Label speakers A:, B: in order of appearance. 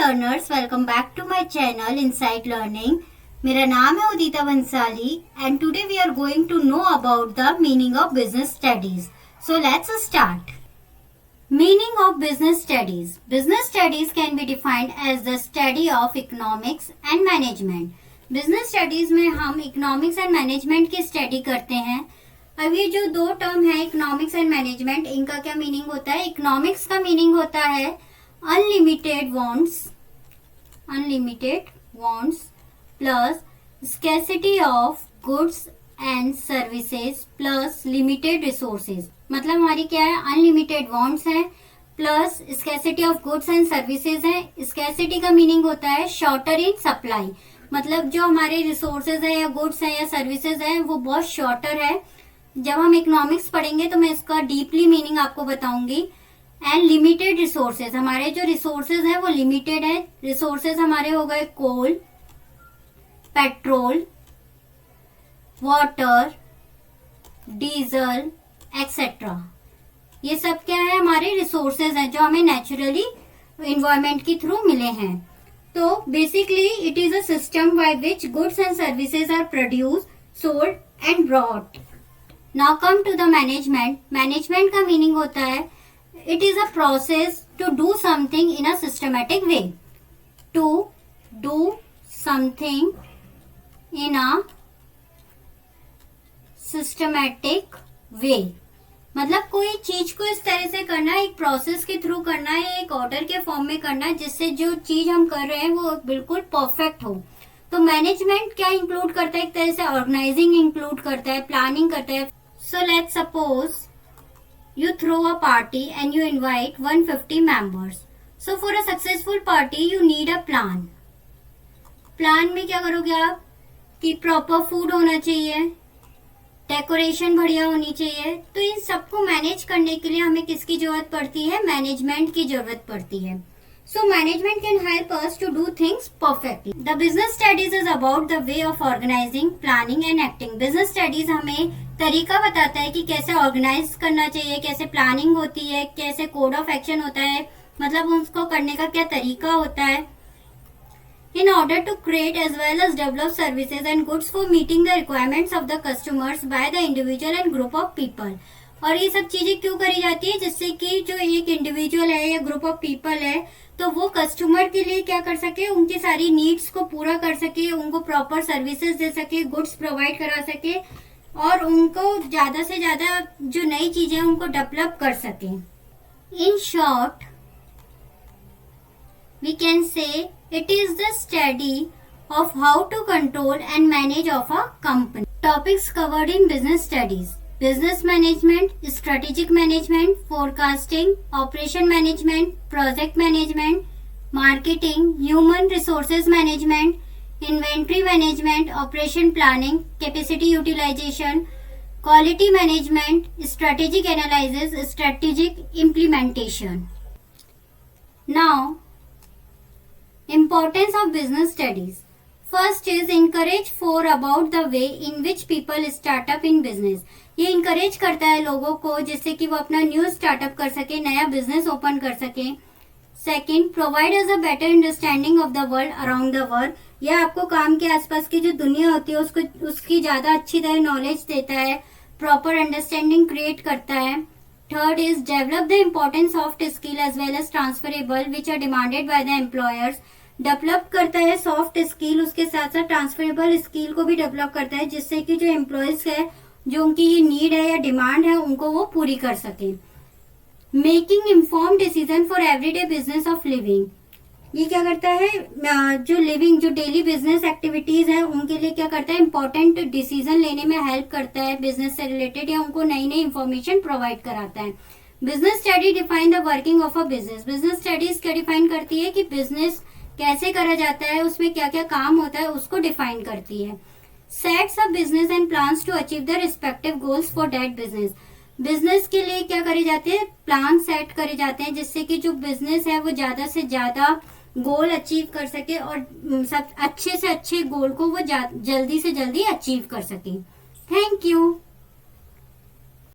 A: Learners, welcome back to my channel insight learning. मेरा नाम है Udita Bansali and today we are going to know about the meaning of business studies. So let's start. Meaning of business studies. Business studies can be defined as the study of economics and management. Business studies में हम economics and management की study करते हैं। अब ये जो दो term है इकोनॉमिक्स एंड मैनेजमेंट, इनका क्या मीनिंग होता है? इकोनॉमिक्स का मीनिंग होता है unlimited wants plus scarcity of goods and services plus limited resources। मतलब हमारी क्या है? अनलिमिटेड wants है plus scarcity of goods and services है। scarcity का मीनिंग होता है शॉर्टर इन सप्लाई, मतलब जो हमारे रिसोर्सेज है या गुड्स है या सर्विसेज है वो बहुत शॉर्टर है। जब हम इकोनॉमिक्स पढ़ेंगे तो मैं इसका डीपली मीनिंग आपको बताऊंगी। एंड लिमिटेड रिसोर्सेज, हमारे जो रिसोर्सेज है वो लिमिटेड है। रिसोर्सेज हमारे हो गए कोल, पेट्रोल, वाटर, डीजल एक्सेट्रा। ये सब क्या है? हमारे रिसोर्सेज हैं जो हमें नेचुरली इन्वायरमेंट के थ्रू मिले हैं। तो basically it is a system by which goods and services are produce, sold and brought. Now come to the management. Management का मीनिंग होता है it is a process to do something in a systematic way. To do something in a systematic way, मतलब कोई चीज को इस तरह से करना है, एक प्रोसेस के थ्रू करना है, एक ऑर्डर के फॉर्म में करना है जिससे जो चीज हम कर रहे हैं वो बिल्कुल परफेक्ट हो। तो मैनेजमेंट क्या इंक्लूड करता है? एक तरह से ऑर्गेनाइजिंग इंक्लूड करता है, प्लानिंग करता है। So let's suppose you throw a party and you invite 150 members. So for a successful party you need a plan. Plan में क्या करोगे आप कि प्रॉपर फूड होना चाहिए, डेकोरेशन बढ़िया होनी चाहिए। तो इन सबको मैनेज करने के लिए हमें किसकी जरूरत पड़ती है? मैनेजमेंट की जरूरत पड़ती है। So management can help us to do things perfectly. The business studies is about the way of organizing, planning and acting. Business studies हमें तरीका बताता है कि कैसे ऑर्गेनाइज करना चाहिए, कैसे प्लानिंग होती है, कैसे कोड ऑफ एक्शन होता है, मतलब उसको करने का क्या तरीका होता है। In order to create as well as develop services and goods for meeting the requirements of the customers by the individual and group of people. और ये सब चीजें क्यों करी जाती है? जिससे कि जो एक इंडिविजुअल है या ग्रुप ऑफ पीपल है तो वो कस्टमर के लिए क्या कर सके, उनकी सारी नीड्स को पूरा कर सके, उनको प्रॉपर सर्विसेज दे सके, गुड्स प्रोवाइड करा सके और उनको ज्यादा से ज्यादा जो नई चीजें उनको डेवलप कर सके। In short we can say it is the study of how to control and manage of a company. Topics covered in business studies: business management, strategic management, forecasting, operation management, project management, marketing, human resources management, inventory management, operation planning, capacity utilisation, quality management, strategic analysis, strategic implementation. Now importance of business studies. First is encourage for about the way in which people start up in business. ये encourage करता है लोगों को जिससे कि वो अपना new startup कर सके, नया बिजनेस ओपन कर सके। Second, provide us a better understanding of the world around the world. यह आपको काम के आसपास की जो दुनिया होती है उसको उसकी ज्यादा अच्छी तरह नॉलेज देता है, प्रॉपर अंडरस्टैंडिंग क्रिएट करता है। Third is develop the importance soft skill as well as transferable which are demanded by the employers. Develop करता है सॉफ्ट स्किल, उसके साथ साथ ट्रांसफरेबल स्किल को भी डेवलप करता है जिससे कि जो एम्प्लॉयज है, जो उनकी ये नीड है या डिमांड है, उनको वो पूरी कर सके। Making inform decision for everyday business of living. ये क्या करता है? जो लिविंग, जो डेली बिजनेस एक्टिविटीज है उनके लिए क्या करता है? इंपॉर्टेंट डिसीजन लेने में हेल्प करता है बिजनेस से रिलेटेड, या उनको नई नई इंफॉर्मेशन प्रोवाइड कराता है। Business study define the working of a business. Business studies क्या डिफाइन करती है कि बिजनेस कैसे करा जाता है, उसमें क्या क्या काम होता है, उसको डिफाइन करती है। Sets up business and plans to achieve the respective goals for that business. Business के लिए क्या करे जाते हैं? प्लान सेट करे जाते हैं जिससे कि जो बिजनेस है वो ज्यादा से ज्यादा गोल अचीव कर सके और सब अच्छे से अच्छे गोल को वो जल्दी से जल्दी अचीव कर सके। Thank you.